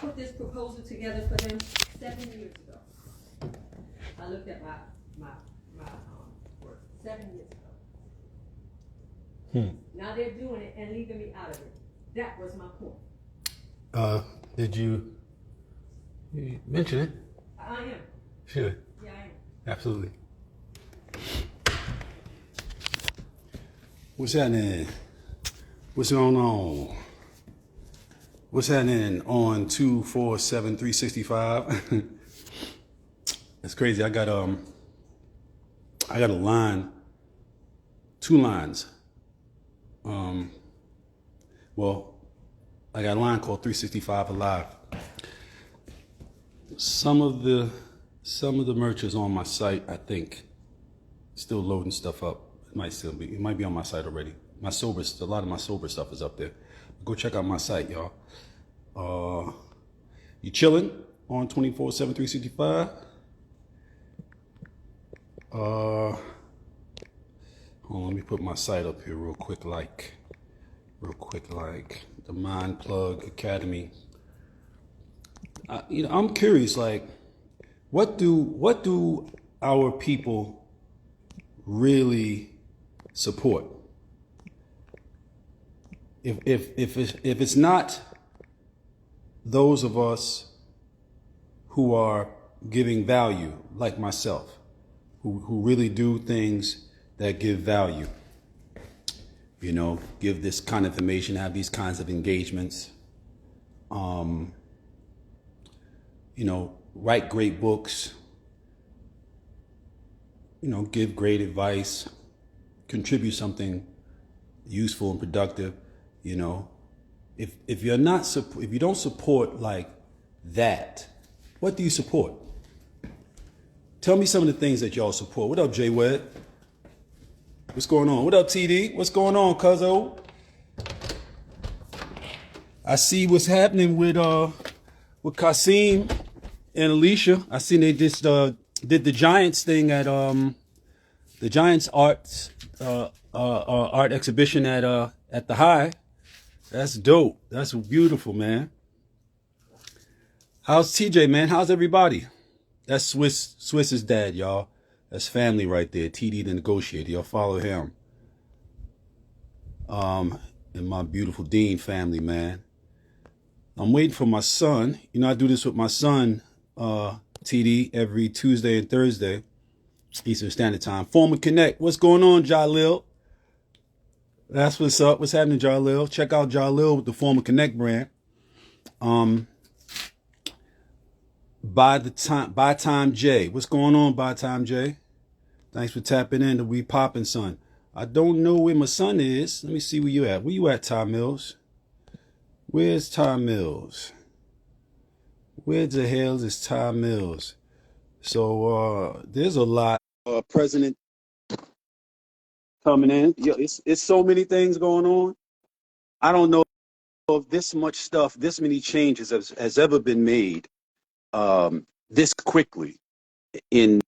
put this proposal together for them 7 years ago. I looked at my work 7 years ago. Now they're doing it and leaving me out of it. That was my point. Did you mention it? I am. Sure. Yeah, I am. Absolutely. What's happening? What's going on? What's happening on 247-365? It's crazy. I got a line, 2 lines. Well, I got a line called 365 Alive. Some of the merch is on my site, I think. Still loading stuff up. It might be on my site already. A lot of my sober stuff is up there. Go check out my site, y'all. You chilling on 24/7/365? Hold on, let me put my site up here real quick, like the Mind Plug Academy. I'm curious, like, what do our people really support? If it's not those of us who are giving value, like myself, who really do things that give value, give this kind of information, have these kinds of engagements, write great books, give great advice, contribute something useful and productive, if you don't support like that, what do you support? Tell me some of the things that y'all support. What up, Jay Wed? What's going on? What up, TD? What's going on, Cuzzo? I see what's happening with Kasim and Alicia. I seen they just did the Giants thing at the Giants art exhibition at the High. That's dope. That's beautiful, man. How's TJ, man? How's everybody? That's Swiss's dad, y'all. That's family right there. TD the negotiator. Y'all follow him. And my beautiful Dean family, man. I'm waiting for my son. I do this with my son, TD, every Tuesday and Thursday, Eastern Standard Time. Former Connect. What's going on, Jalil? That's what's up. What's happening, Jalil? Check out Jalil with the Former Connect brand. By Time J. What's going on, By Time J? Thanks for tapping in to WePopNSon. I don't know where my son is. Let me see where you at. Where you at, TyMillz? Where's TyMillz? Where the hell is TyMillz? So there's a lot. President coming in. It's so many things going on. I don't know if this much stuff, this many changes has ever been made this quickly in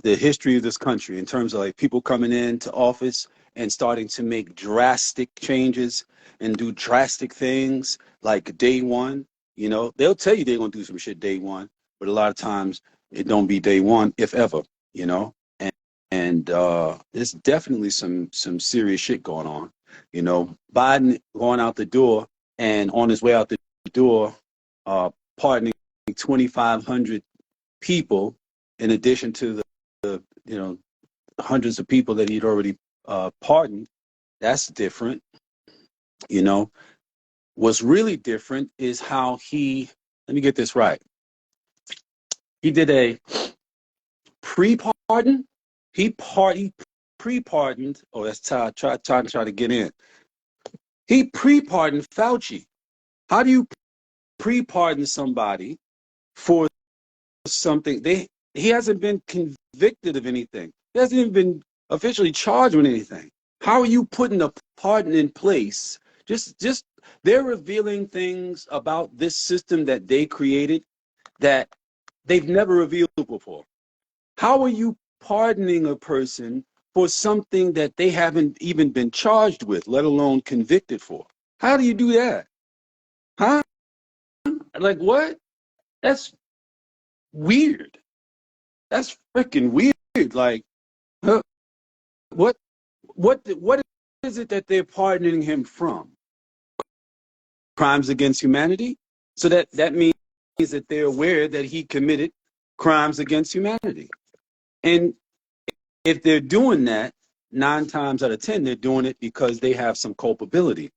the history of this country, in terms of like people coming into office and starting to make drastic changes and do drastic things like day one. They'll tell you they're gonna do some shit day one, but a lot of times it don't be day one, if ever. And there's definitely some serious shit going on. Biden going out the door, and on his way out the door, pardoning 2,500 people, in addition to the hundreds of people that he'd already pardoned. That's different. What's really different is how let me get this right. He did a pre-pardon. He pre-pardoned. Oh, that's trying to get in. He pre-pardoned Fauci. How do you pre-pardon somebody for something? He hasn't been convicted of anything. He hasn't even been officially charged with anything. How are you putting a pardon in place? Just they're revealing things about this system that they created that they've never revealed before. How are you pardoning a person for something that they haven't even been charged with, let alone convicted for? How do you do that? Huh? Like, what? That's weird. That's freaking weird. Like, huh, what, what is it that they're pardoning him from? Crimes against humanity? So that means that they're aware that he committed crimes against humanity. And if they're doing that, 9 times out of 10, they're doing it because they have some culpability.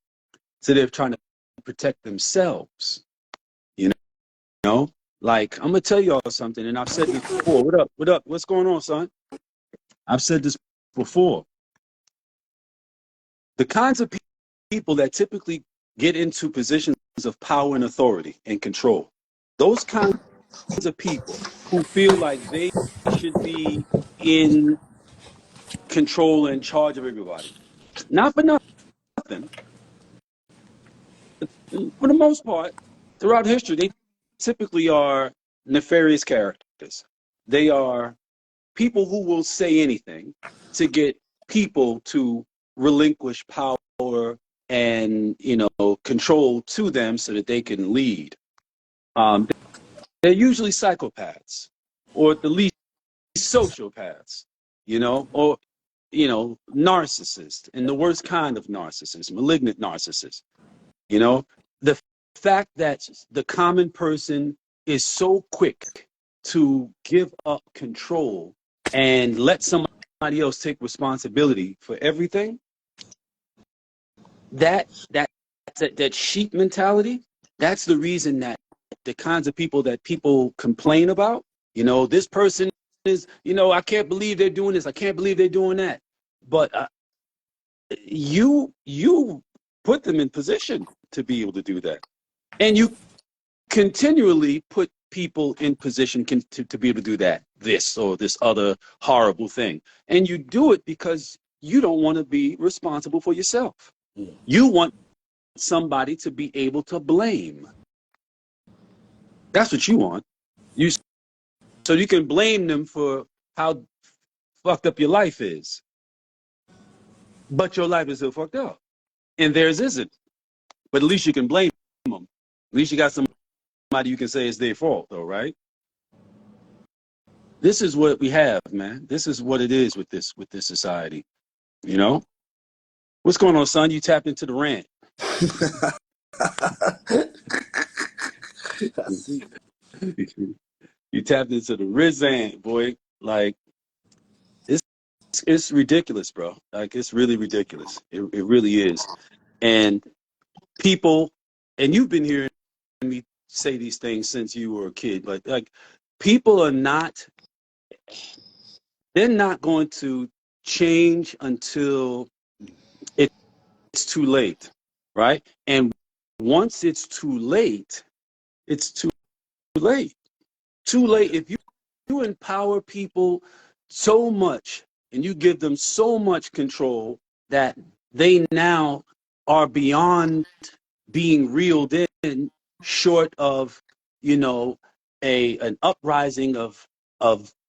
So they're trying to protect themselves. You know? Like, I'm going to tell y'all something, and I've said this before. What up? What up? What's going on, son? I've said this before. The kinds of people that typically get into positions of power and authority and control, those kinds of people who feel like they should be in control and in charge of everybody. Not for nothing. For the most part, throughout history, they typically are nefarious characters. They are people who will say anything to get people to relinquish power and, control to them so that they can lead. They're usually psychopaths, or at the least sociopaths, or narcissists, and the worst kind of narcissists, malignant narcissists. The fact that the common person is so quick to give up control and let somebody else take responsibility for everything, that sheep mentality, that's the reason that the kinds of people that people complain about, this person is, I can't believe they're doing this, I can't believe they're doing that. But you put them in position to be able to do that. And you continually put people in position to be able to do that, this or this other horrible thing. And you do it because you don't want to be responsible for yourself. You want somebody to be able to blame. That's what you want. So you can blame them for how fucked up your life is. But your life is still fucked up. And theirs isn't. But at least you can blame them. At least you got somebody you can say it's their fault, though, right? This is what we have, man. This is what it is with this society. What's going on, son? You tapped into the rant. I see. You tapped into the Rizant, boy. Like, it's ridiculous, bro. Like, it's really ridiculous. It really is. And people, and you've been hearing me say these things since you were a kid, but like, people are not, they're not going to change until it's too late, right? And once it's too late, it's too late. Too late. If you empower people so much and you give them so much control that they now are beyond being reeled in, short of, an uprising of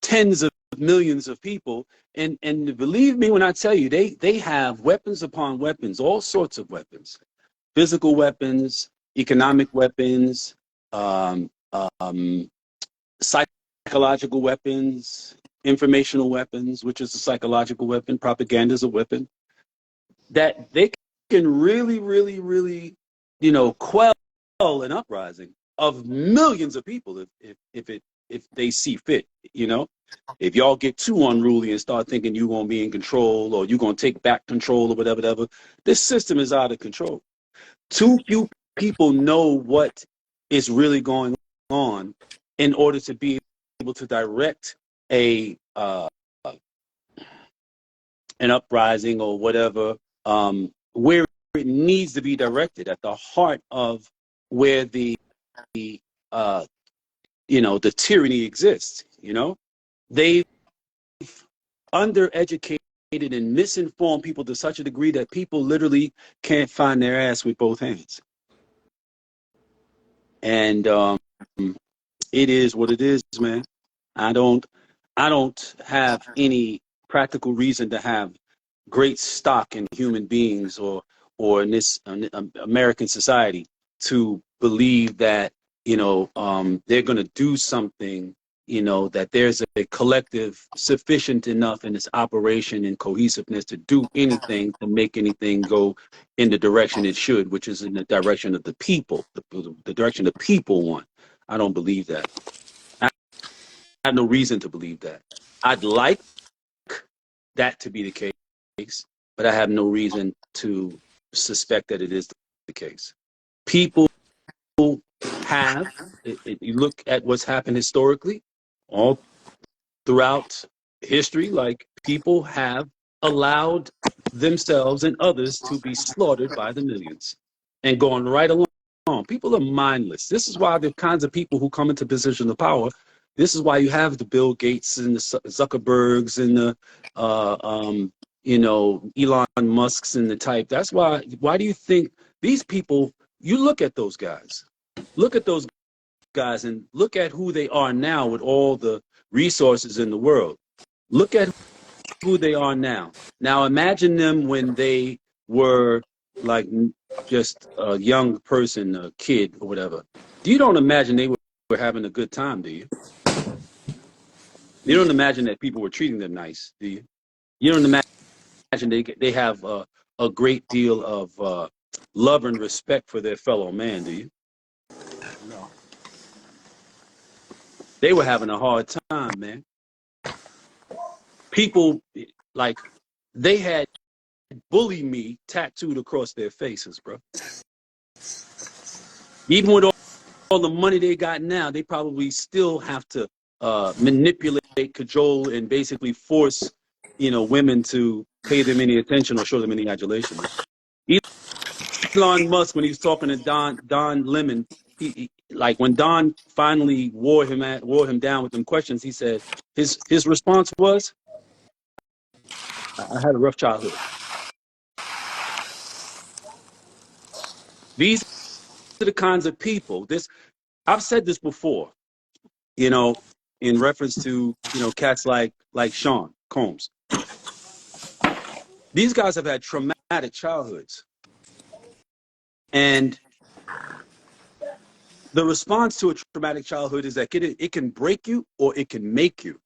tens of millions of people. And believe me when I tell you, they have weapons upon weapons, all sorts of weapons, physical weapons, economic weapons, psychological weapons, informational weapons, which is a psychological weapon, propaganda is a weapon, that they can really, really, really, quell an uprising of millions of people if they see fit. If y'all get too unruly and start thinking you're going to be in control or you're going to take back control or whatever, this system is out of control. Too few people know what is really going on in order to be able to direct an uprising or whatever, where it needs to be directed, at the heart of where the tyranny exists. They've undereducated and misinformed people to such a degree that people literally can't find their ass with both hands. And it is what it is, man. I don't have any practical reason to have great stock in human beings or in this American society to believe that they're going to do something, that there's a collective sufficient enough in its operation and cohesiveness to do anything, to make anything go in the direction it should, which is in the direction of the people, the direction the people want. I don't believe that. I have no reason to believe that. I'd like that to be the case, but I have no reason to suspect that it is the case. People have, you look at what's happened historically, all throughout history, like people have allowed themselves and others to be slaughtered by the millions and going right along. People are mindless. This is why the kinds of people who come into positions of power, this is why you have the Bill Gates and the Zuckerbergs and the, Elon Musks and the type. That's why do you think these people, you look at those guys, and look at who they are now with all the resources in the world. Look at who they are now. Now imagine them when they were like just a young person, a kid or whatever. You don't imagine they were having a good time, do you? You don't imagine that people were treating them nice, do you? You don't imagine they have a great deal of love and respect for their fellow man, do you? No. They were having a hard time, man. People, like, they had "bully me" tattooed across their faces, bro. Even with all the money they got now, they probably still have to manipulate, cajole, and basically force, women to pay them any attention or show them any adulation. Elon Musk, when he was talking to Don Lemon, he like when Don finally wore him down with them questions, he said his response was, "I had a rough childhood." These are the kinds of people. I've said this before, in reference to cats like Sean Combs. These guys have had traumatic childhoods, and the response to a traumatic childhood is that it can break you or it can make you.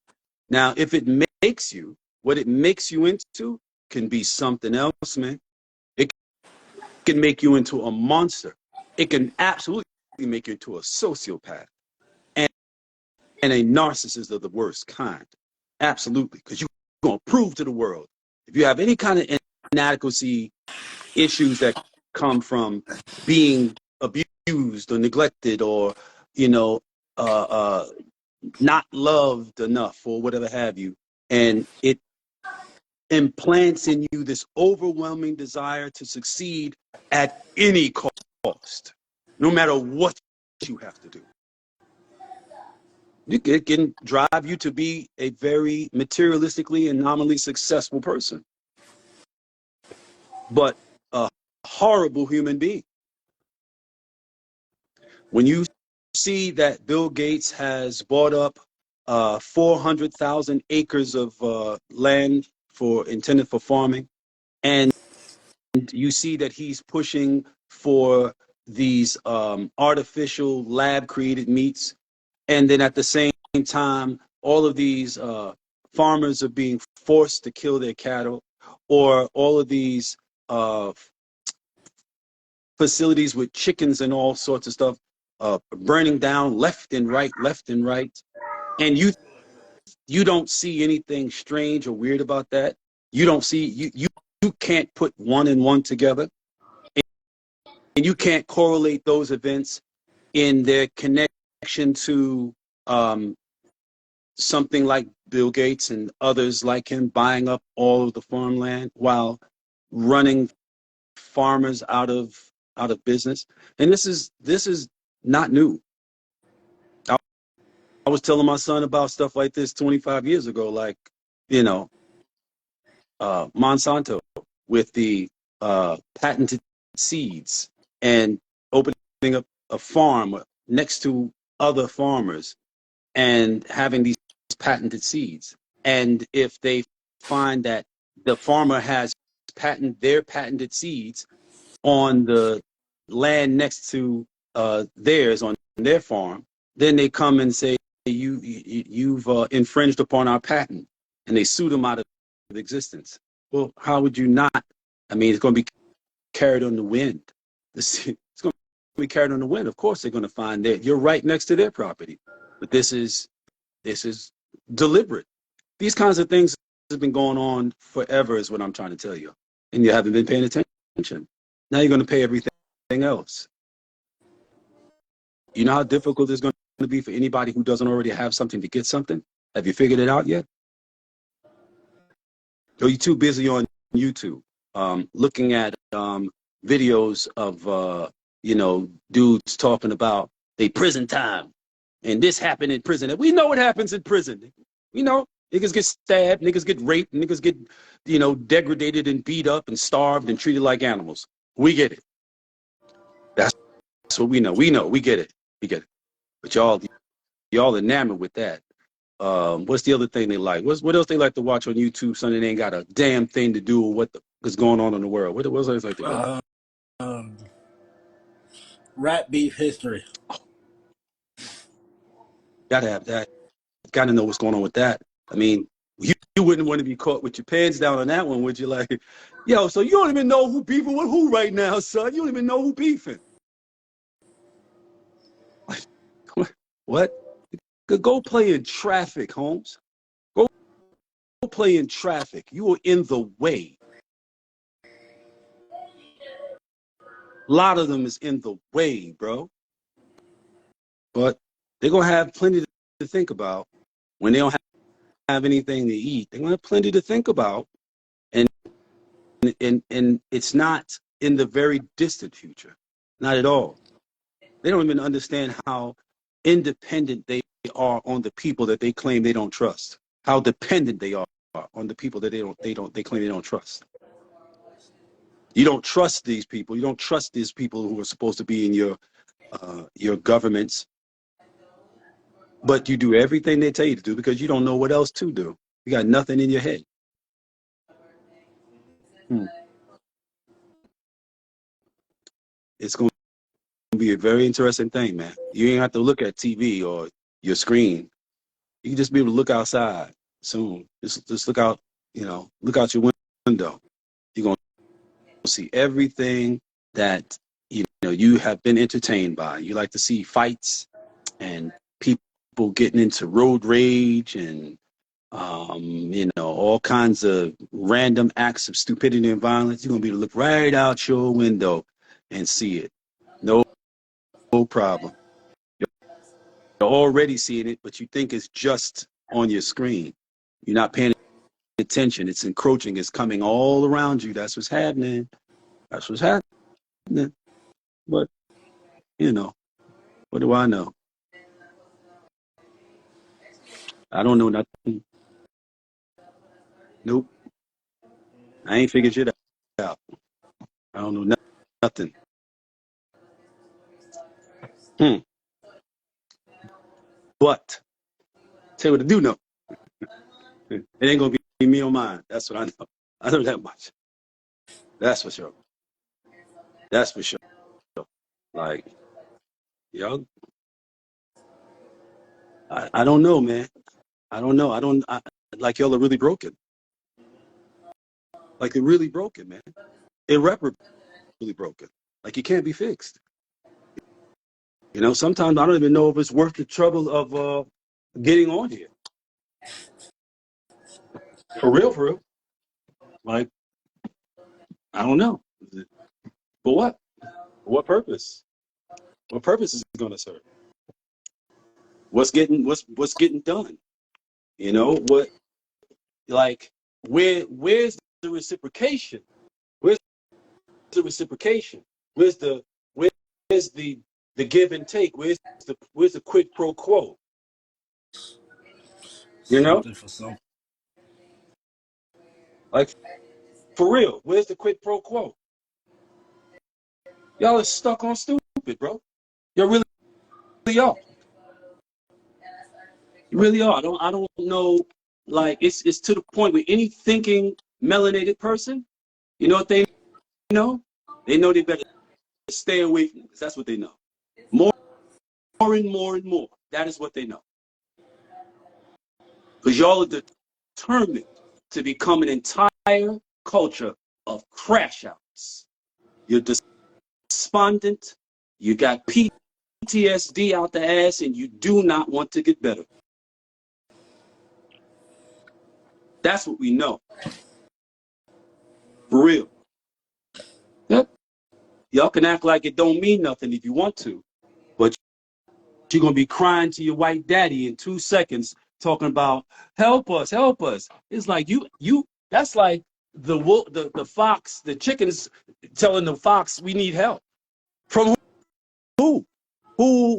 Now, if it makes you, what it makes you into can be something else, man. It can make you into a monster. It can absolutely make you into a sociopath and a narcissist of the worst kind. Absolutely, because you're going to prove to the world, if you have any kind of inadequacy issues that come from being abused or neglected or, not loved enough or whatever have you, and it implants in you this overwhelming desire to succeed at any cost, no matter what you have to do. It can drive you to be a very materialistically and nominally successful person, but a horrible human being. When you see that Bill Gates has bought up 400,000 acres of land intended for farming, and you see that he's pushing for these artificial lab-created meats, and then at the same time, all of these farmers are being forced to kill their cattle, or all of these facilities with chickens and all sorts of stuff burning down left and right, and you don't see anything strange or weird about that. You don't see you can't put one and one together, and you can't correlate those events in their connection to something like Bill Gates and others like him buying up all of the farmland while running farmers out of business. And this is not new. I was telling my son about stuff like this 25 years ago, like, Monsanto with the patented seeds and opening up a farm next to other farmers and having these patented seeds. And if they find that the farmer has their patented seeds on the land next to theirs, on their farm. Then they come and say, you've infringed upon our patent, and they sue them out of existence. Well, how would you not? I mean, it's going to be carried on the wind. It's going to be carried on the wind. Of course, they're going to find that you're right next to their property. But this is deliberate. These kinds of things have been going on forever, is what I'm trying to tell you. And you haven't been paying attention. Now you're going to pay everything else. You know how difficult it's going to be for anybody who doesn't already have something to get something? Have you figured it out yet? Or are you too busy on YouTube looking at videos of, dudes talking about they prison time and this happened in prison? And we know what happens in prison. We know niggas get stabbed, niggas get raped, niggas get, degraded and beat up and starved and treated like animals. We get it. That's what we know. We get it. We get it. But y'all enamored with that. What's the other thing they like? What else they like to watch on YouTube? Something they ain't got a damn thing to do with what's going on in the world. What else they like to do? Rat beef history. Gotta have that. Gotta know what's going on with that. I mean, you wouldn't want to be caught with your pants down on that one, would you? Like, yo, so you don't even know who beefing with who right now, son. You don't even know who beefing. What? Go play in traffic, Holmes. Go play in traffic. You are in the way. A lot of them is in the way, bro. But they're going to have plenty to think about when they don't have anything to eat. They're going to have plenty to think about. And it's not in the very distant future. Not at all. They don't even understand how independent they are on the people that they claim they don't trust. How dependent they are on the people that they claim they don't trust. You don't trust these people. You don't trust these people who are supposed to be in your governments. But you do everything they tell you to do because you don't know what else to do. You got nothing in your head. It's going to be a very interesting thing, man. You ain't have to look at TV or your screen. You can just be able to look outside soon. Just look out, look out your window. You're going to see everything that, you have been entertained by. You like to see fights and people getting into road rage and, all kinds of random acts of stupidity and violence. You're going to be able to look right out your window and see it. No problem. You're already seeing it, but you think it's just on your screen. You're not paying attention. It's encroaching. It's coming all around you. That's what's happening. That's what's happening. But, what do I know? I don't know nothing. Nope. I ain't figured shit out. I don't know nothing. But, tell you what I do know. It ain't going to be me or mine. That's what I know. I know that much. That's for sure. That's for sure. Like, yo, I don't know, man. I don't know. Like y'all are really broken. Like they're really broken, man. Irreparably broken. Like it can't be fixed. Sometimes I don't even know if it's worth the trouble of getting on here. For real. Like, I don't know. For what? For what purpose? What purpose is it going to serve? What's getting done? What? Like, where's the reciprocation? Where's the reciprocation? Where's the give and take? Where's the quid pro quo? Something for some. Like, for real, where's the quid pro quo? Y'all are stuck on stupid, bro. Y'all really are. You really are. I don't know. Like, it's to the point where any thinking melanated person, you know what they know? They know they better stay away from it, because that's what they know. More and more and more. That is what they know. Because y'all are determined to become an entire culture of crash outs. You're despondent, you got PTSD out the ass, and you do not want to get better. That's what we know. For real. Yep. Y'all can act like it don't mean nothing if you want to, but you're going to be crying to your white daddy in 2 seconds talking about, help us, help us. It's like that's like the fox, the chickens telling the fox we need help. From who? Who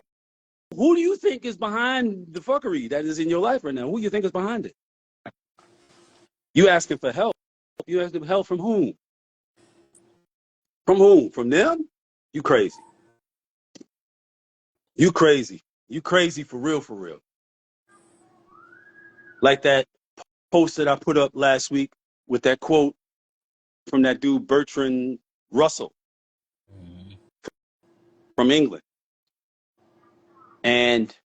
do you think is behind the fuckery that is in your life right now? Who do you think is behind it? You asking for help. You asking for help from whom? From whom? From them? You crazy. You crazy. You crazy for real, for real. Like that post that I put up last week with that quote from that dude Bertrand Russell from England. And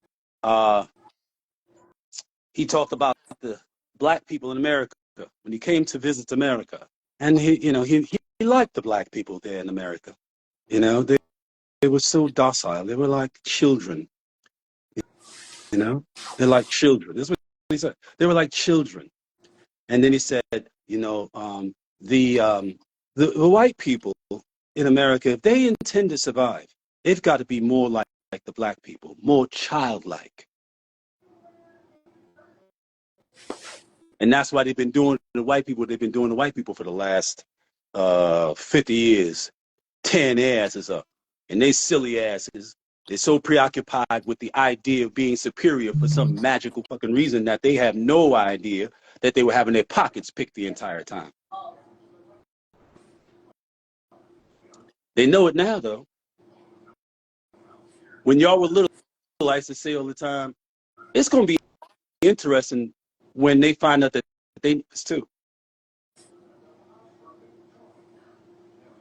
he talked about the black people in America when he came to visit America. And he liked the black people there in America. You know, they were so docile. They were like children. You know, they're like children. This is what he said. They were like children. And then he said, the white people in America, if they intend to survive, they've got to be more like the black people, more childlike. And that's why they've been doing the white people. They've been doing the white people for the last 50 years, tearing their asses up. And they silly asses. They're so preoccupied with the idea of being superior for some magical fucking reason that they have no idea that they were having their pockets picked the entire time. They know it now, though. When y'all were little, I used to say all the time, it's going to be interesting when they find out that they need this too.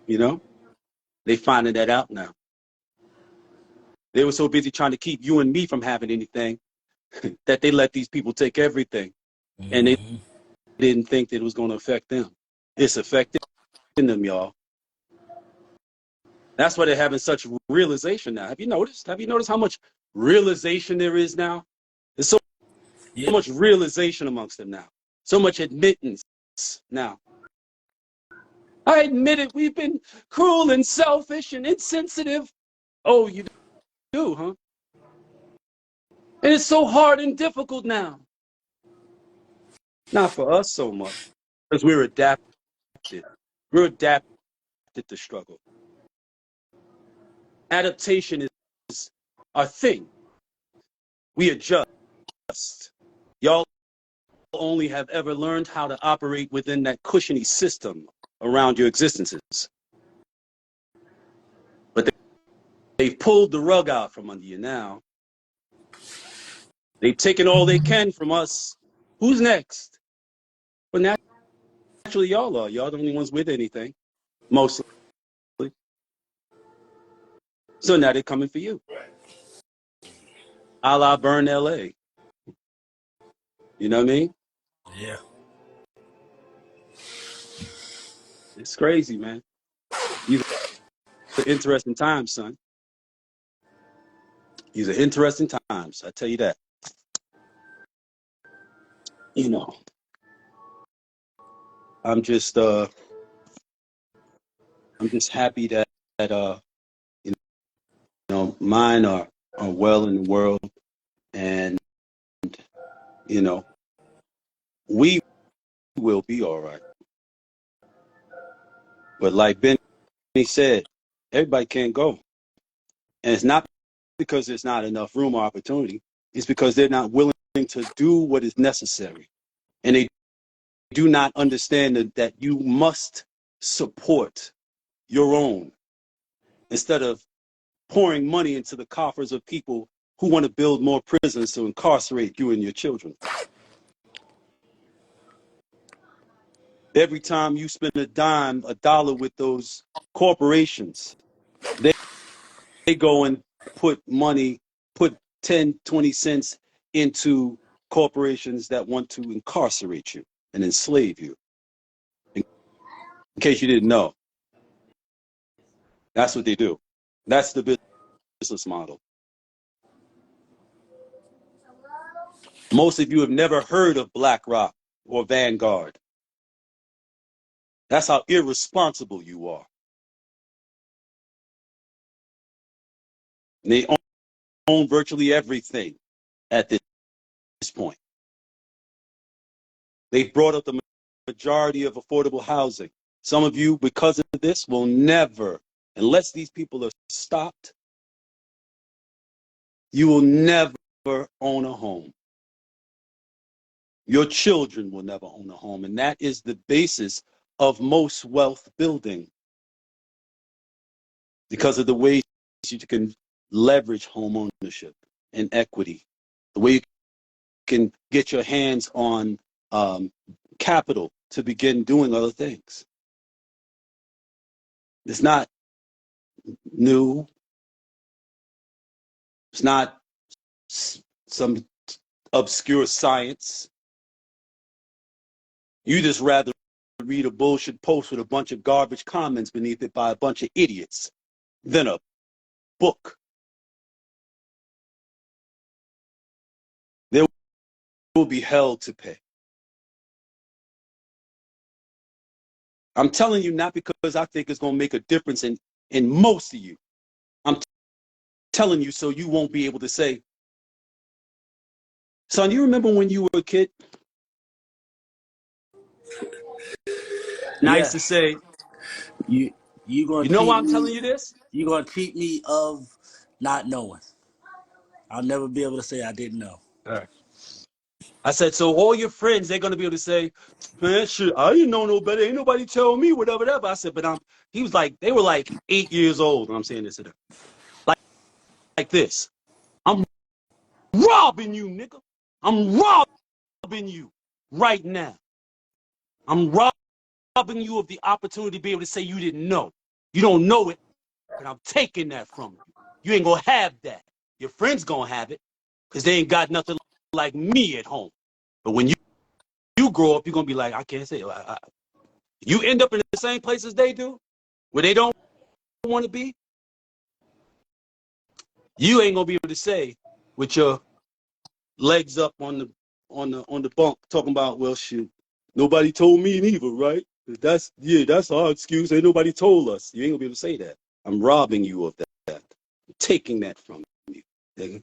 You know? They finding that out now. They were so busy trying to keep you and me from having anything that they let these people take everything. Mm-hmm. And they didn't think that it was going to affect them. It's affecting them, y'all. That's why they're having such realization now. Have you noticed? Have you noticed how much realization there is now? There's so much realization amongst them now. So much admittance now. I admit it, we've been cruel and selfish and insensitive. Oh, you do, huh? And it's so hard and difficult now. Not for us so much, because we're adapted. We're adapted to struggle. Adaptation is our thing. We adjust. Y'all only have ever learned how to operate within that cushiony system around your existences. But they've pulled the rug out from under you now. They've taken all they can from us. Who's next? Well, naturally, y'all are. Y'all the only ones with anything, mostly. So now they're coming for you. A la Burn LA. You know what I mean? Yeah. It's crazy, man. These are interesting times, son. These are interesting times. I tell you that. You know, I'm just happy that mine are well in the world, and we will be all right. But like Benny said, everybody can't go, and it's not because there's not enough room or opportunity. It's because they're not willing to do what is necessary, and they do not understand that you must support your own instead of pouring money into the coffers of people who want to build more prisons to incarcerate you and your children. Every time you spend a dime, a dollar with those corporations, they go and put 10, 20 cents into corporations that want to incarcerate you and enslave you. In case you didn't know, that's what they do. That's the business model. Most of you have never heard of BlackRock or Vanguard. That's how irresponsible you are. And they own virtually everything at this point. They brought up the majority of affordable housing. Some of you, because of this, will never, unless these people are stopped, you will never own a home. Your children will never own a home. And that is the basis of most wealth building, because of the ways you can leverage home ownership and equity, the way you can get your hands on capital to begin doing other things. It's not new. It's not some obscure science. You just rather read a bullshit post with a bunch of garbage comments beneath it by a bunch of idiots than a book. There will be hell to pay. I'm telling you, not because I think it's going to make a difference in most of you. I'm telling you so you won't be able to say, son, you remember when you were a kid? Nice to say. You gonna You know cheat why I'm me? telling you this? You gonna cheat me of not knowing? I'll never be able to say I didn't know. All right. I said, so all your friends, they're going to be able to say, man, shit, I didn't know no better. Ain't nobody tell me, whatever. I said, but he was like, they were like 8 years old. And I'm saying this to them. Like this. I'm robbing you, nigga. I'm robbing you right now. I'm robbing you of the opportunity to be able to say you didn't know. You don't know it, but I'm taking that from you. You ain't going to have that. Your friends going to have it because they ain't got nothing like me at home. But when you grow up, you're going to be like, I can't say it. You end up in the same place as they do, where they don't want to be. You ain't going to be able to say with your legs up on the bunk talking about, well, shoot, nobody told me neither, right? That's our excuse. Ain't nobody told us. You ain't gonna be able to say that. I'm robbing you of that. I'm taking that from you. Nigga.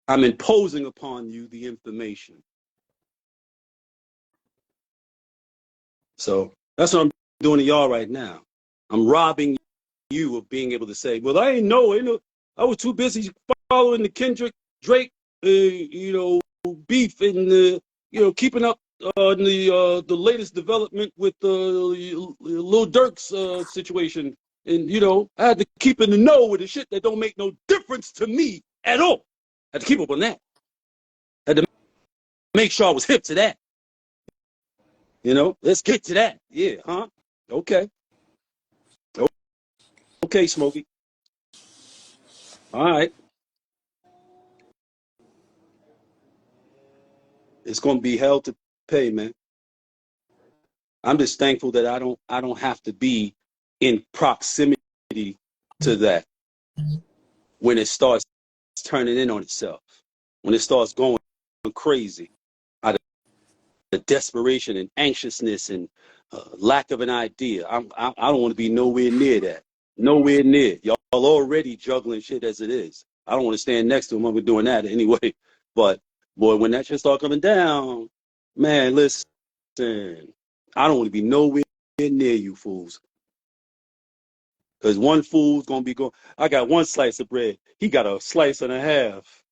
I'm imposing upon you the information. So that's what I'm doing to y'all right now. I'm robbing you of being able to say, well, I ain't know. I was too busy following the Kendrick Drake, beef and keeping up the latest development with Lil Durk's situation, and I had to keep in the know with the shit that don't make no difference to me at all. I had to keep up on that. I had to make sure I was hip to that. Let's get to that. Yeah, huh? Okay. Okay, Smokey. All right. It's gonna be hell to pay, man. I'm just thankful that I don't have to be in proximity to that when it starts turning in on itself, when it starts going crazy out of the desperation and anxiousness and lack of an idea. I don't want to be nowhere near that. Nowhere near. Y'all already juggling shit as it is. I don't want to stand next to them when we're doing that anyway. But boy, when that shit start coming down, man, listen, I don't want to be nowhere near you fools. Because one fool's going to be going, I got one slice of bread. He got a slice and a half.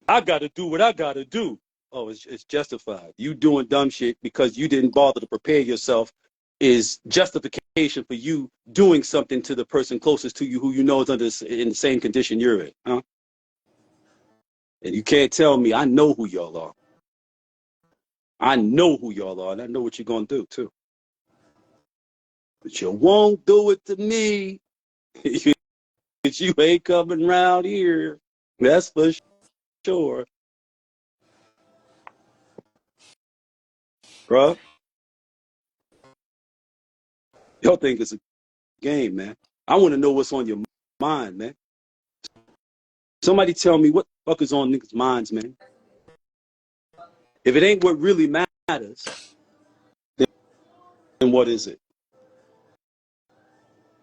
I got to do what I got to do. Oh, it's justified. You doing dumb shit because you didn't bother to prepare yourself is justification for you doing something to the person closest to you who you know is in the same condition you're in. Huh? And you can't tell me, I know who y'all are. I know who y'all are, and I know what you're going to do, too. But you won't do it to me. You ain't coming around here. That's for sure, bro. Y'all think it's a game, man. I want to know what's on your mind, man. Somebody tell me what the fuck is on niggas' minds, man. If it ain't what really matters, then what is it?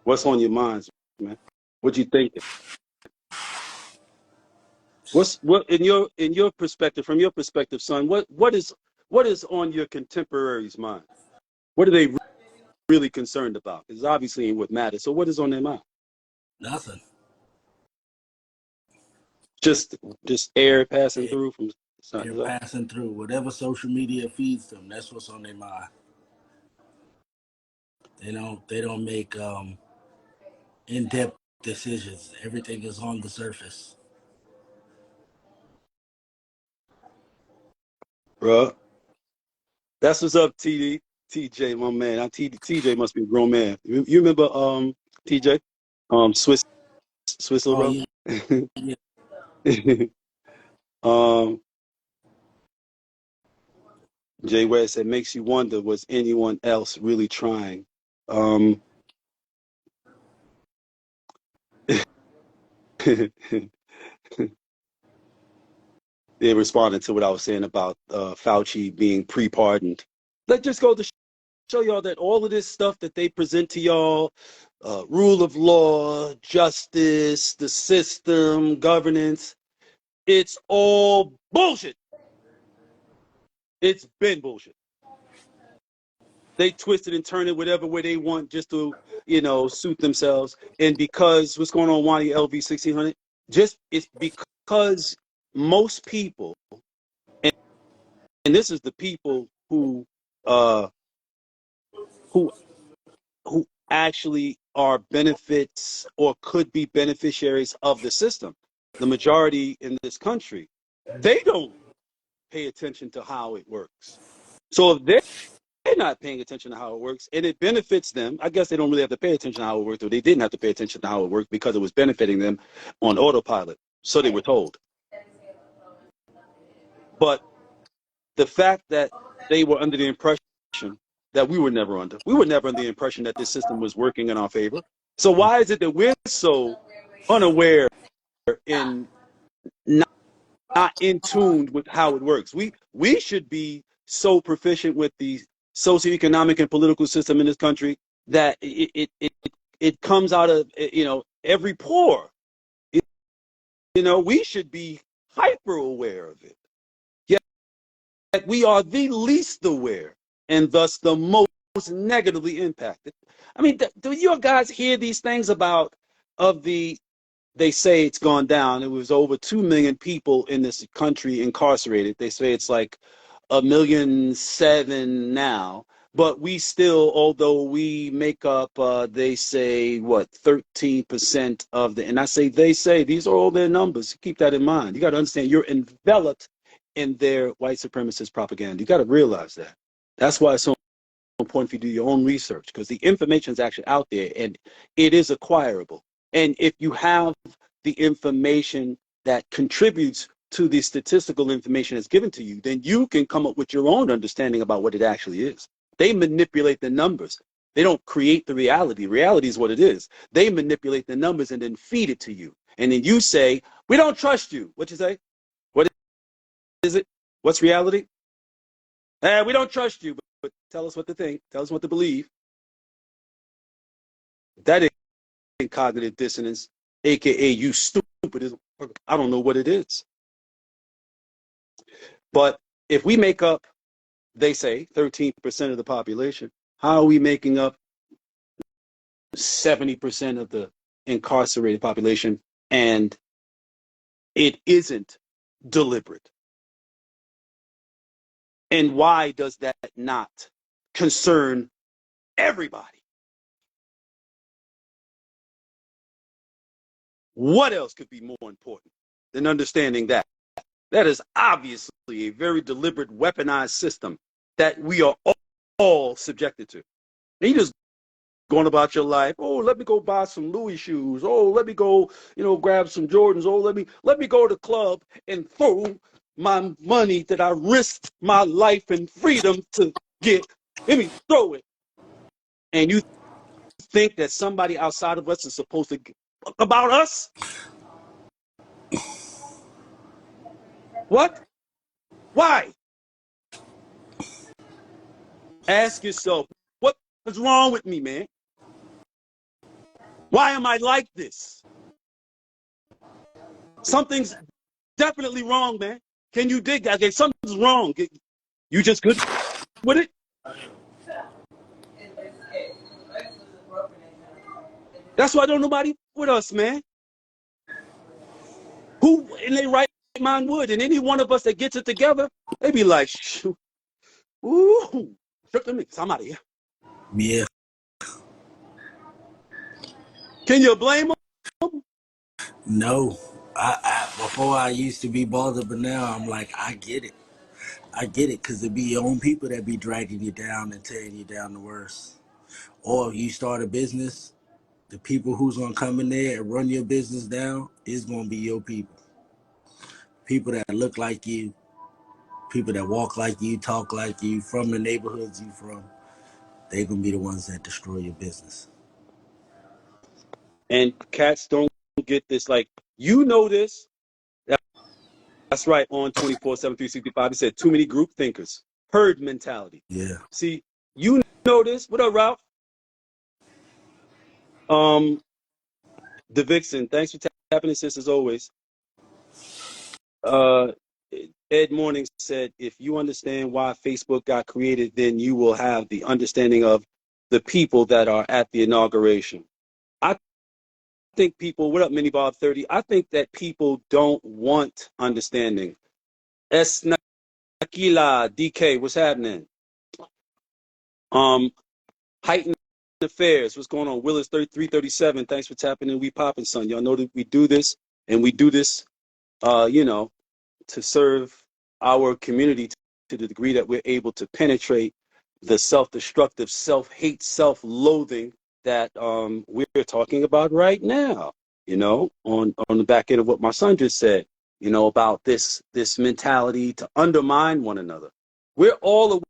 What's on your minds, man? What you thinking? What in your perspective, from your perspective, son? What is on your contemporaries' mind? What are they really concerned about? Because obviously ain't what matters. So what is on their mind? Nothing. Just air passing They- through from. They're passing through whatever social media feeds them. That's what's on their mind. They don't make in-depth decisions. Everything is on the surface. Bro, that's what's up, TJ, my man. TJ must be a grown man. You remember TJ, Swiss Oh bro. yeah, yeah. um, Jay West, it makes you wonder, was anyone else really trying? They responded to what I was saying about Fauci being pre-pardoned. Let's just go to show y'all that all of this stuff that they present to y'all, rule of law, justice, the system, governance, it's all bullshit. It's been bullshit. They twist it and turn it whatever way they want just to, suit themselves. And because what's going on, Wani LV 1600, just it's because most people, and this is the people uh, who who actually are benefits or could be beneficiaries of the system. The majority in this country, they don't pay attention to how it works. So if they're not paying attention to how it works and it benefits them, I guess they don't really have to pay attention to how it worked, or they didn't have to pay attention to how it worked because it was benefiting them on autopilot. So they were told. But the fact that they were under the impression that we were never under. We were never under the impression that this system was working in our favor. So why is it that we're so unaware and not in tune with how it works? We should be so proficient with the socioeconomic and political system in this country that it comes out of every pore. We should be hyper aware of it. Yet we are the least aware and thus the most negatively impacted. I mean, do you guys hear these things they say it's gone down. It was over 2 million people in this country incarcerated. They say it's like 1,700,000 now. But we still, although we make up, they say, 13% of and I say, they say, these are all their numbers. Keep that in mind. You got to understand, you're enveloped in their white supremacist propaganda. You got to realize that. That's why it's so important for you to do your own research, because the information is actually out there and it is acquirable. And if you have the information that contributes to the statistical information that's given to you, then you can come up with your own understanding about what it actually is. They manipulate the numbers. They don't create the reality. Reality is what it is. They manipulate the numbers and then feed it to you. And then you say, we don't trust you. What you say? What is it? What's reality? We don't trust you, but tell us what to think. Tell us what to believe. That ain't cognitive dissonance, aka you stupid. I don't know what it is. But if we make up, they say, 13% of the population, how are we making up 70% of the incarcerated population? And it isn't deliberate. And why does that not concern everybody? What else could be more important than understanding that? That is obviously a very deliberate, weaponized system that we are all subjected to. And you just going about your life. Oh, let me go buy some Louis shoes. Oh, let me go, grab some Jordans. Oh, let me go to the club and throw my money that I risked my life and freedom to get. Let me throw it. And you think that somebody outside of us is supposed to talk about us? What? Why? Ask yourself, what is wrong with me, man? Why am I like this? Something's definitely wrong, man. Can you dig that? Okay, something's wrong. You just good with it? That's why don't nobody with us, man. Who in their right mind would? And any one of us that gets it together, they be like, shoot, ooh, somebody. Yeah. Can you blame them? No. Before I used to be bothered, but now I'm like, I get it. I get it, because it be your own people that be dragging you down and tearing you down the worst. Or if you start a business, the people who's gonna come in there and run your business down is gonna be your people. People that look like you, people that walk like you, talk like you, from the neighborhoods you from. They gonna be the ones that destroy your business. And cats don't get this. Like, this. That's right, on 24/7, 365. He said, too many group thinkers. Herd mentality. Yeah. See, you know this. What up, Ralph? The Vixen, thanks for tapping in, sis, as always. Ed Morning said, if you understand why Facebook got created, then you will have the understanding of the people that are at the inauguration. I think people, what up, Minibob 30? I think that people don't want understanding. S. Nakila, DK, what's happening? Heightened Affairs, what's going on? Willis 337, thanks for tapping in. WePopNSon. Y'all know that we do this, and we do this, to serve our community to the degree that we're able to penetrate the self-destructive, self-hate, self-loathing that we're talking about right now, on the back end of what my son just said, about this mentality to undermine one another. We're all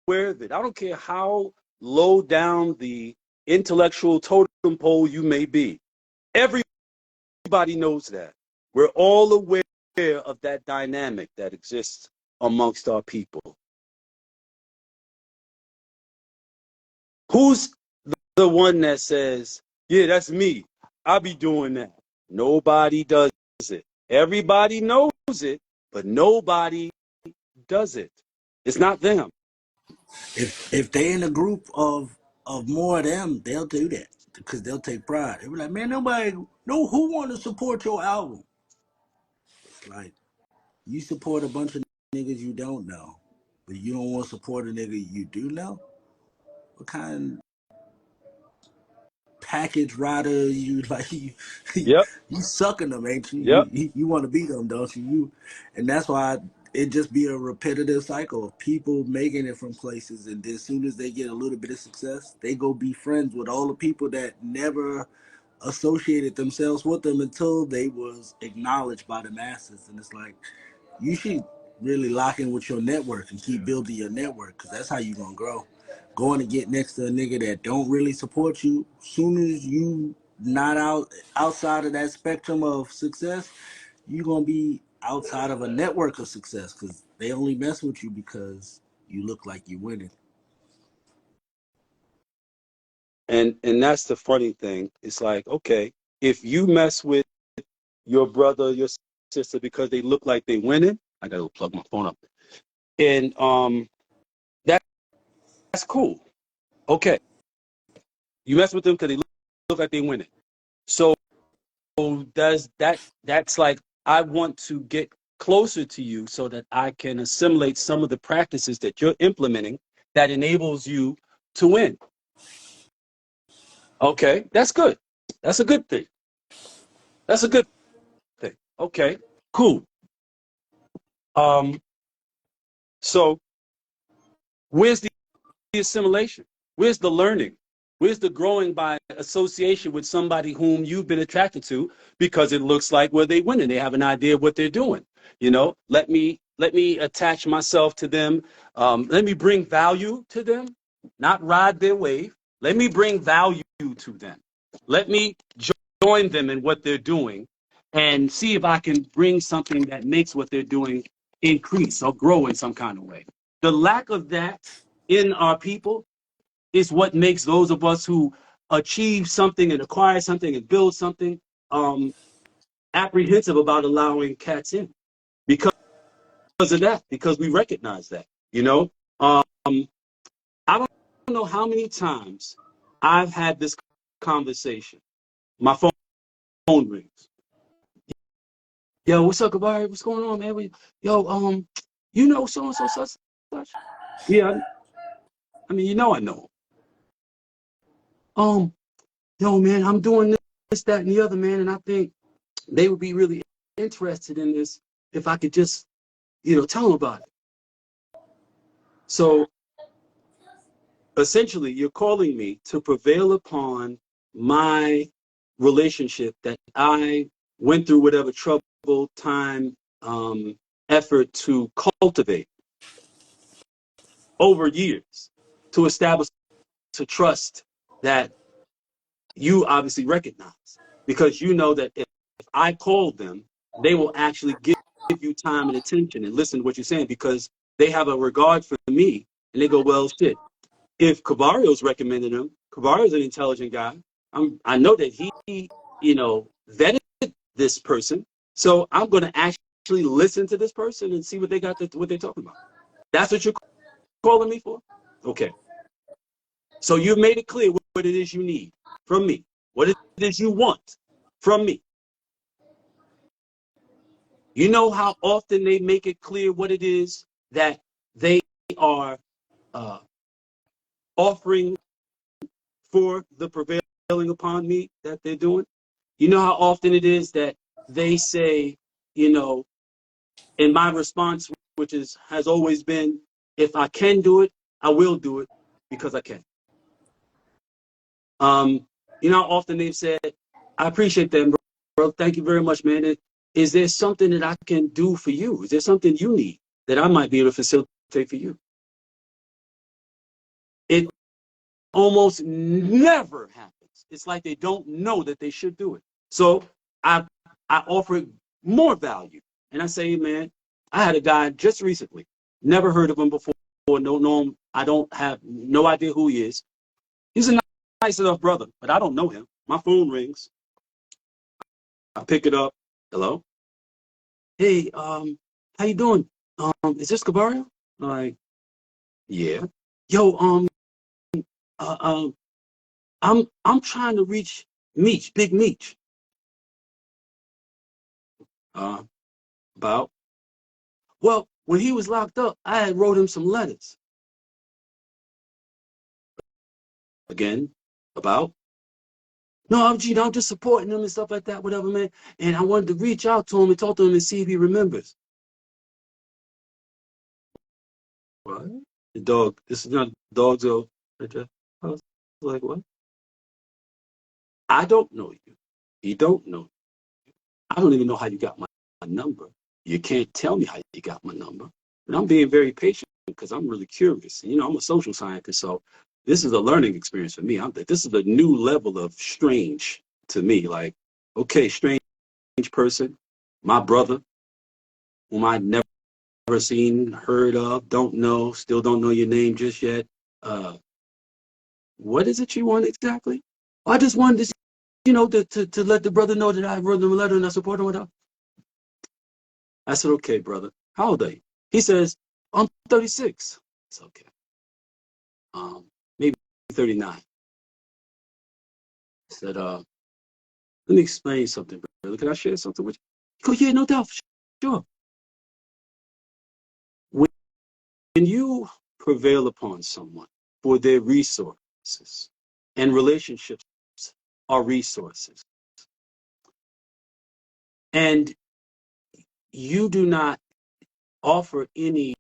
aware of it. I don't care how low down the intellectual totem pole you may be. Everybody knows that. We're all aware of that dynamic that exists amongst our people. Who's the one that says, yeah, that's me, I'll be doing that? Nobody does it. Everybody knows it, but nobody does it. It's not them. If they in a group of more of them, they'll do that because they'll take pride. They'll be like, man, nobody know who want to support your album. It's like, you support a bunch of niggas you don't know, but you don't want to support a nigga you do know. What kind of package rider you like? Yep. You sucking them, ain't you? Yep. You want to beat them, don't you? And that's why it just be a repetitive cycle of people making it from places, and then as soon as they get a little bit of success, they go be friends with all the people that never associated themselves with them until they was acknowledged by the masses. And it's like, you should really lock in with your network and keep building your network, because that's how you gonna grow. Going to get next to a nigga that don't really support you, soon as you not outside of that spectrum of success, you gonna be outside of a network of success, because they only mess with you because you look like you winning. And that's the funny thing. It's like, okay, if you mess with your brother, your sister, because they look like they winning, I gotta plug my phone up. And that's cool. Okay. You mess with them because they look like they winning. So that's like, I want to get closer to you so that I can assimilate some of the practices that you're implementing that enables you to win. Okay, that's good. That's a good thing. That's a good thing. Okay, cool. So where's the assimilation? Where's the learning? Where's the growing by association with somebody whom you've been attracted to because it looks like where they winning? They have an idea of what they're doing. You know, let me attach myself to them. Let me bring value to them, not ride their wave. Let me bring value to them. Let me join them in what they're doing and see if I can bring something that makes what they're doing increase or grow in some kind of way. The lack of that in our people is what makes those of us who achieve something and acquire something and build something apprehensive about allowing cats in because of that, because we recognize that, you know. I don't know how many times I've had this conversation. My phone rings. Yo, what's up, Cavario? What's going on, man? Yo, you know so-and-so such? Yeah, I mean, you know I know. Yo, man, I'm doing this, that, and the other, man, and I think they would be really interested in this if I could just, you know, tell them about it. So essentially, you're calling me to prevail upon my relationship that I went through whatever trouble, time, effort to cultivate over years to establish a trust that you obviously recognize, because you know that if I call them, they will actually give you time and attention and listen to what you're saying because they have a regard for me and they go, well, shit, if Cavario's recommending him, Cavario's an intelligent guy. I know that he, you know, vetted this person, so I'm going to actually listen to this person and see what they got, what they're talking about. That's what you're calling me for? Okay. So you've made it clear what it is you need from me, what it is you want from me. You know how often they make it clear what it is that they are offering for the prevailing upon me that they're doing? You know how often it is that they say, you know, in my response, which has always been, if I can do it, I will do it because I can. You know how often they've said, I appreciate that, bro. Thank you very much, man. Is there something that I can do for you? Is there something you need that I might be able to facilitate for you? It almost never happens. It's like they don't know that they should do it. So I offer more value. And I say, man, I had a guy just recently, never heard of him before, don't know him. I don't have no idea who he is. He's a nice enough brother, but I don't know him. My phone rings. I pick it up. Hello? Hey, how you doing? Is this Cavario? I'm like, yeah. Yo, I'm trying to reach Meech, Big Meech. About? Well, when he was locked up, I had wrote him some letters. Again, about? No, I'm just supporting him and stuff like that, whatever, man. And I wanted to reach out to him and talk to him and see if he remembers. What? The dog. This is not dog's old. I was like, what? I don't know you. You don't know. I don't even know how you got my number. You can't tell me how you got my number. And I'm being very patient because I'm really curious. You know, I'm a social scientist, so this is a learning experience for me. This is a new level of strange to me. Like, okay, strange person, my brother, whom I've never seen, heard of, don't know, still don't know your name just yet. What is it you want exactly? I just wanted to, you know, to let the brother know that I wrote him a letter and I support him with her. I said, okay, brother. How old are you? He says, I'm 36. It's okay. Maybe 39. I said, let me explain something, brother. Can I share something with you? He goes, yeah, no doubt, sure. When you prevail upon someone for their resources, and relationships are resources, and you do not offer any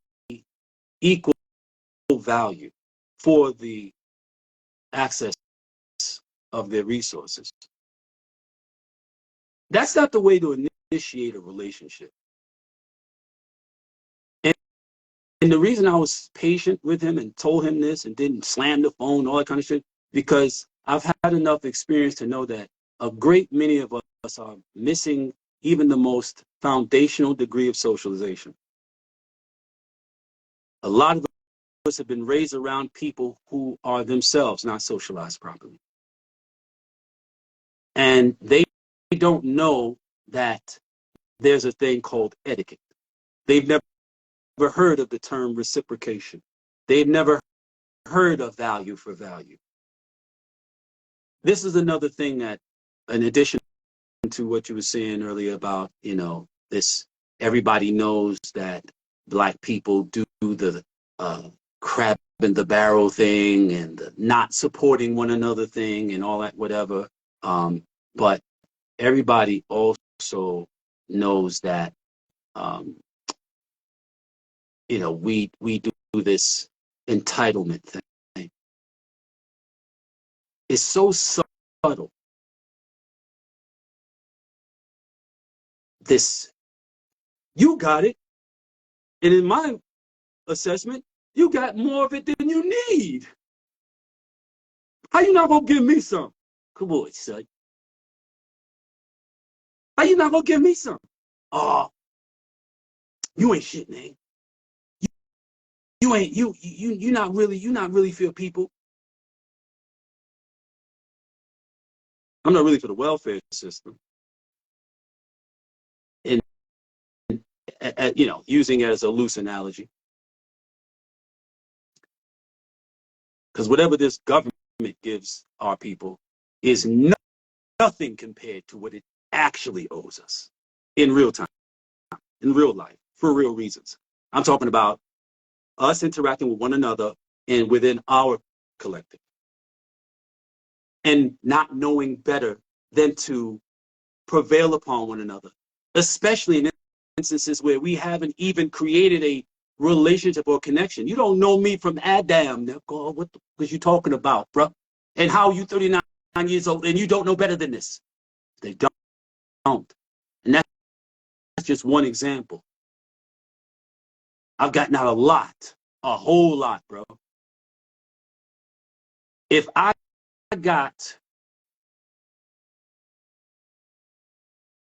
equal value for the access of their resources. That's not the way to initiate a relationship. And the reason I was patient with him and told him this and didn't slam the phone, all that kind of shit, because I've had enough experience to know that a great many of us are missing even the most foundational degree of socialization. A lot of us have been raised around people who are themselves not socialized properly. And they don't know that there's a thing called etiquette. They've never heard of the term reciprocation. They've never heard of value for value. This is another thing that, in addition to what you were saying earlier about, this, everybody knows that Black people do the crab in the barrel thing and the not supporting one another thing and all that, whatever. But everybody also knows that, we do this entitlement thing. It's so subtle. This, you got it. And in my assessment, you got more of it than you need. How you not gonna give me some? Come on, son. How you not gonna give me some? Oh, you ain't shit, man. You not really for people. I'm not really for the welfare system. And using it as a loose analogy. Because whatever this government gives our people is nothing compared to what it actually owes us in real time, in real life, for real reasons. I'm talking about us interacting with one another and within our collective. And not knowing better than to prevail upon one another, especially in instances where we haven't even created a relationship or connection. You don't know me from Adam. God, what was you talking about, bro? And how you 39 years old and you don't know better than this? They don't. And that's just one example. I've gotten out a whole lot, bro. If I got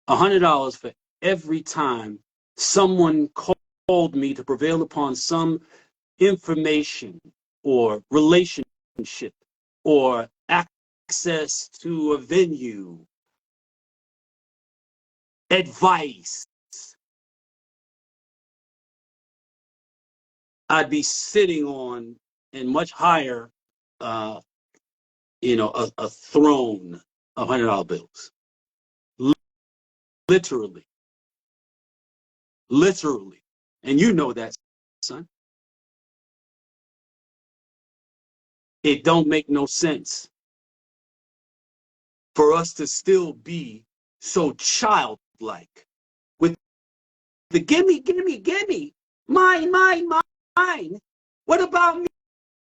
$100 for every time someone called me to prevail upon some information or relationship or access to a venue, advice, I'd be sitting on and much higher, a throne of $100 bills. Literally. And you know that, son. It don't make no sense for us to still be so childlike with the gimme, mine. What about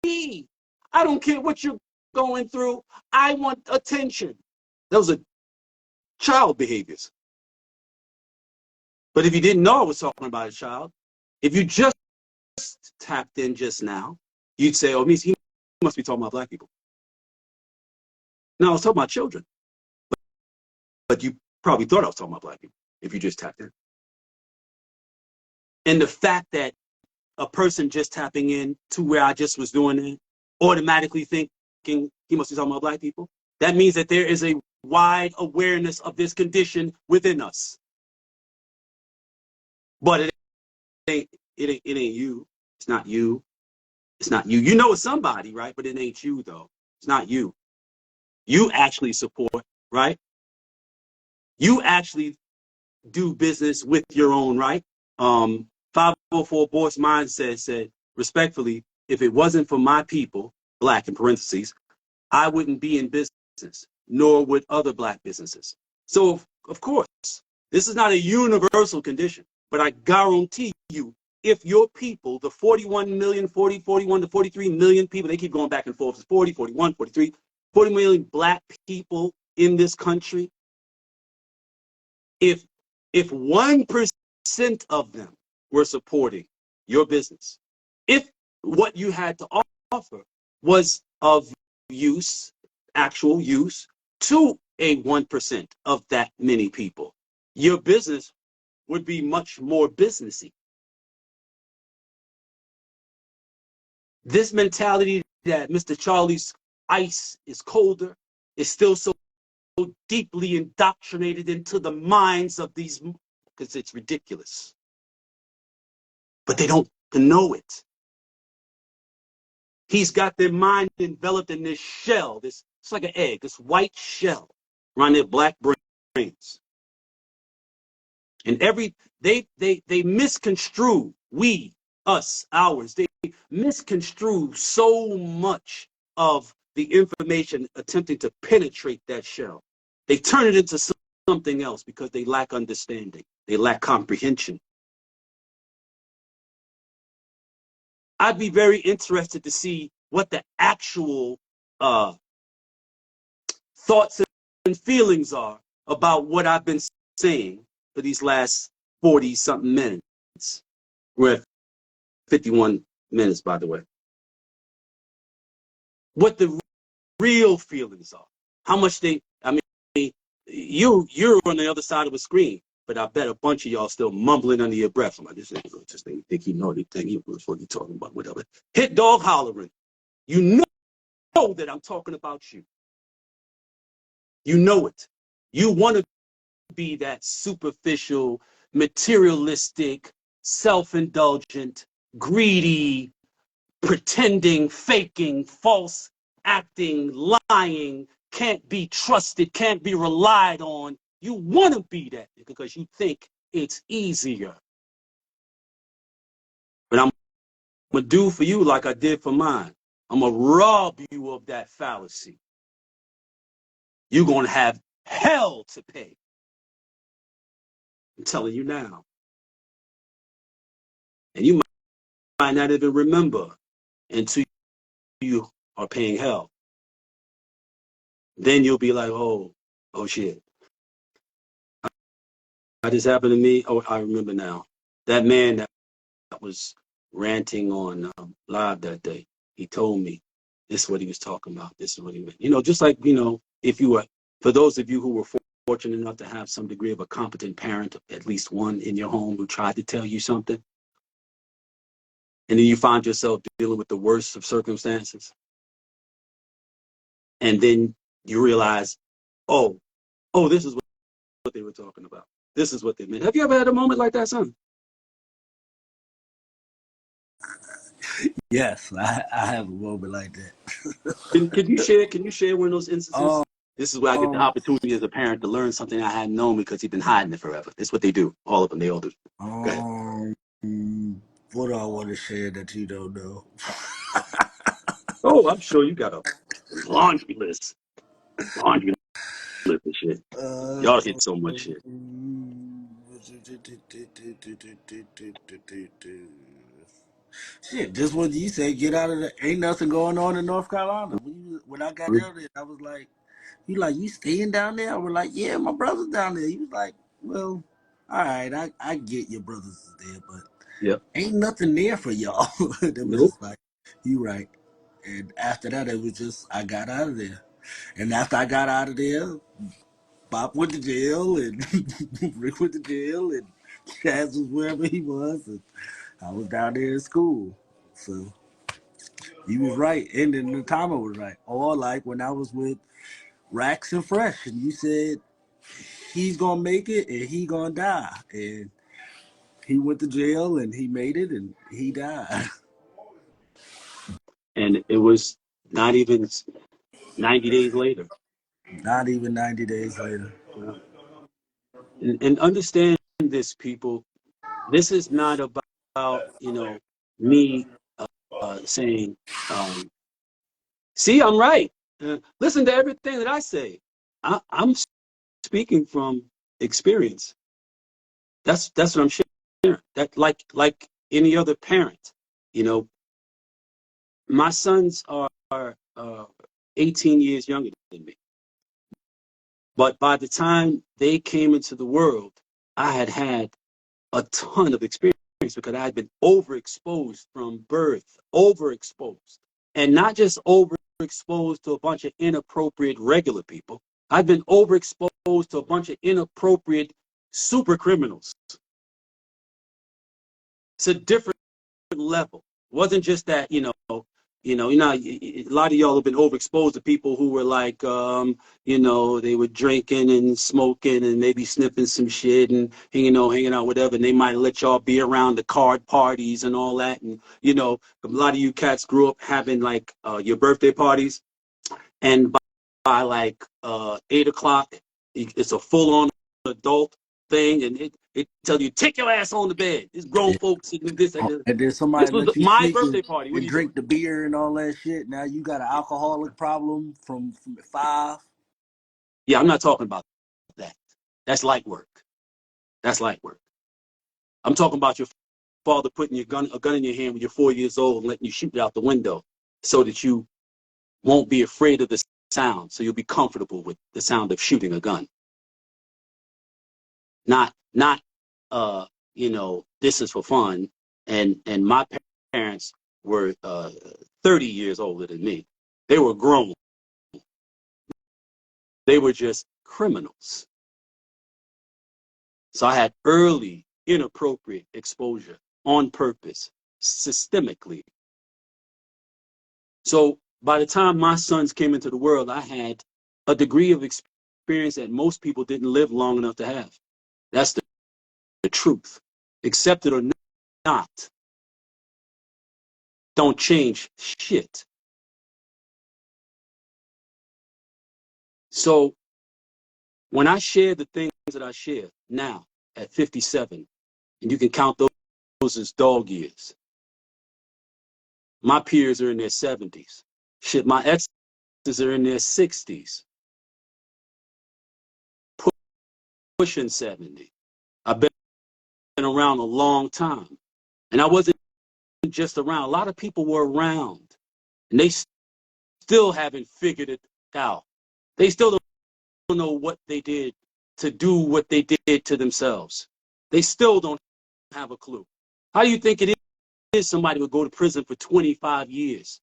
me? I don't care what you're going through. I want attention. Those are child behaviors. But if you didn't know I was talking about a child, if you just tapped in just now, you'd say, oh, he must be talking about Black people. No, I was talking about children. But you probably thought I was talking about Black people if you just tapped in. And the fact that a person just tapping in to where I just was doing it, automatically thinking he must be talking about Black people, that means that there is a wide awareness of this condition within us. But it ain't you. It's not you. It's not you. You know it's somebody, right? But it ain't you, though. It's not you. You actually support, right? You actually do business with your own right. 504 Boss Mindset said, respectfully, if it wasn't for my people, Black in parentheses, I wouldn't be in business, nor would other Black businesses. So, of course, this is not a universal condition, but I guarantee you, if your people, the 41 million, 41 to 43 million people, they keep going back and forth, 40, 41, 43, 40 million black people in this country, if 1% of them were supporting your business, if what you had to offer was of use, actual use, to a 1% of that many people, your business would be much more businessy. This mentality that Mr. Charlie's ice is colder is still so deeply indoctrinated into the minds of these, because it's ridiculous. But they don't know it. He's got their mind enveloped in this shell, it's like an egg, this white shell around their black brains. And they misconstrue, we, us, ours, they misconstrue so much of the information attempting to penetrate that shell. They turn it into something else because they lack understanding. They lack comprehension. I'd be very interested to see what the actual thoughts and feelings are about what I've been saying for these last 40-something minutes. We're at 51 minutes, by the way. What the real feelings are. How much you're on the other side of the screen, but I bet a bunch of y'all still mumbling under your breath. I'm like, this think you know anything, you know what you're talking about, whatever. Hit dog hollering. You know that I'm talking about you. You know it. You want to be that superficial, materialistic, self-indulgent, greedy, pretending, faking, false acting, lying, can't be trusted, can't be relied on. You want to be that because you think it's easier. But I'm going to do for you like I did for mine. I'm going to rob you of that fallacy. You're going to have hell to pay. I'm telling you now. And you might not even remember until you are paying hell. Then you'll be like, oh shit. That just happened to me. Oh, I remember now. That man that was ranting on live that day, he told me this is what he was talking about. This is what he meant. You know, just like, you know, if you were, for those of you who were fortunate enough to have some degree of a competent parent, at least one in your home who tried to tell you something, and then you find yourself dealing with the worst of circumstances, and then you realize, oh, this is what they were talking about. This is what they meant. Have you ever had a moment like that, son? Yes, I have a moment like that. Can you share one of those instances? This is where I get the opportunity as a parent to learn something I hadn't known because he's been hiding it forever. This is what they do. All of them, they all do. What do I want to share that you don't know? Oh, I'm sure you got a laundry list. Laundry list and shit. Y'all hit so much shit. Shit, just what you said, get out of there. Ain't nothing going on in North Carolina. When I got down there, I was like, you staying down there? I was like, yeah, my brother's down there. He was like, well, all right, I get your brothers is there, but ain't nothing there for y'all. It was just like, you right. And after that, it was just, I got out of there. And after I got out of there, Bob went to jail, and Rick went to jail, and Chaz was wherever he was, and I was down there in school. So he was right, and then the timer was right. Or like when I was with Rax and Fresh, and you said he's gonna make it and he gonna die, and he went to jail and he made it and he died. And it was not even 90 days later. Not even 90 days later. And understand this, people. This is not about, you know, me saying, see, I'm right. Listen to everything that I say. I'm speaking from experience. That's what I'm sharing. That like any other parent, you know, my sons are 18 years younger than me. But by the time they came into the world, I had had a ton of experience because I had been overexposed from birth, overexposed. And not just overexposed to a bunch of inappropriate regular people. I've been overexposed to a bunch of inappropriate super criminals. It's a different level. It wasn't just that, a lot of y'all have been overexposed to people who were like, they were drinking and smoking and maybe sniffing some shit and, hanging out, whatever. And they might let y'all be around the card parties and all that. And, a lot of you cats grew up having like your birthday parties. And by like 8 o'clock, it's a full-on adult thing, and it tells you, take your ass on the bed. It's grown folks and this and this. And then somebody This was let you my sneak birthday party. What and are you drink doing? the beer and all that shit. Now you got an alcoholic problem from 5. Yeah, I'm not talking about that. That's light work. That's light work. I'm talking about your father putting a gun in your hand when you're 4 years old and letting you shoot it out the window so that you won't be afraid of the sound, so you'll be comfortable with the sound of shooting a gun. Not this is for fun. And my parents were 30 years older than me. They were grown. They were just criminals. So I had early inappropriate exposure on purpose, systemically. So by the time my sons came into the world, I had a degree of experience that most people didn't live long enough to have. That's the truth. Accept it or not. Don't change shit. So when I share the things that I share now at 57, and you can count those as dog years, my peers are in their 70s. Shit, my exes are in their 60s, pushing 70. I've been around a long time. And I wasn't just around. A lot of people were around, and they still haven't figured it out. They still don't know what they did to do what they did to themselves. They still don't have a clue. How do you think it is somebody would go to prison for 25 years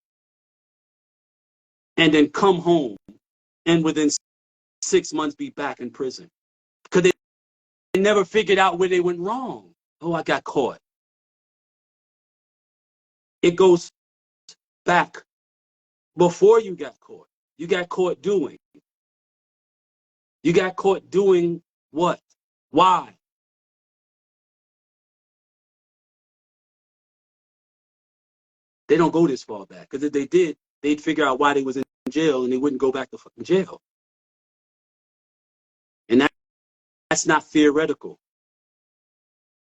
and then come home and within 6 months be back in prison? Because they never figured out where they went wrong. Oh, I got caught. It goes back before you got caught. You got caught doing. You got caught doing what? Why? They don't go this far back. Because if they did, they'd figure out why they was in jail and they wouldn't go back to fucking jail. And that's not theoretical.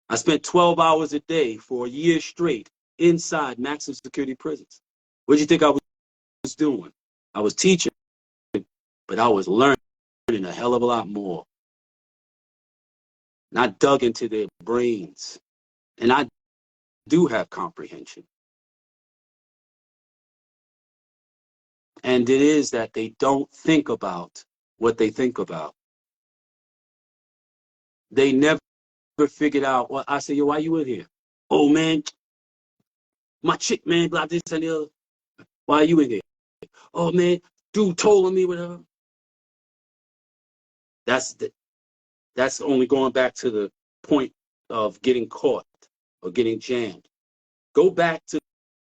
I spent 12 hours a day for a year straight inside maximum security prisons. What do you think I was doing? I was teaching, but I was learning a hell of a lot more. And I dug into their brains. And I do have comprehension. And it is that they don't think about what they think about. They never figured out, well, I say, yo, why you in here? Oh, man, my chick, man, blah, this and the other. Why are you in here? Oh, man, dude told on me, whatever. That's only going back to the point of getting caught or getting jammed. Go back to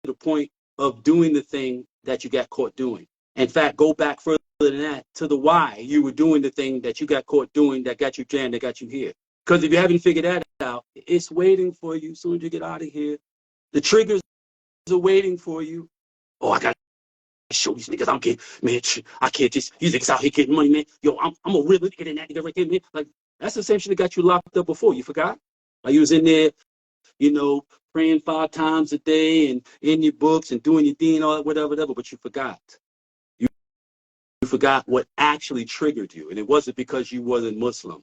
the point of doing the thing that you got caught doing. In fact, go back further than that to the why you were doing the thing that you got caught doing that got you jammed, that got you here. Because if you haven't figured that out, it's waiting for you as soon as you get out of here. The triggers are waiting for you. Oh, I got to show these niggas I'm getting, man, I can't just, these niggas out here getting money, man. Yo, I'm a real nigga than that nigga right there, man. Like, that's the same shit that got you locked up before. You forgot? Like, you was in there, praying 5 times a day and in your books and doing your thing, all that, whatever, but you forgot. You forgot what actually triggered you. And it wasn't because you wasn't Muslim.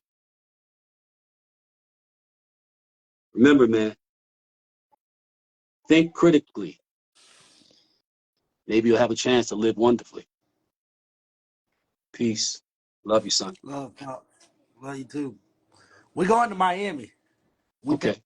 Remember, man, think critically. Maybe you'll have a chance to live wonderfully. Peace. Love you, son. Love, Pop. Love you too. We going to Miami. We Okay.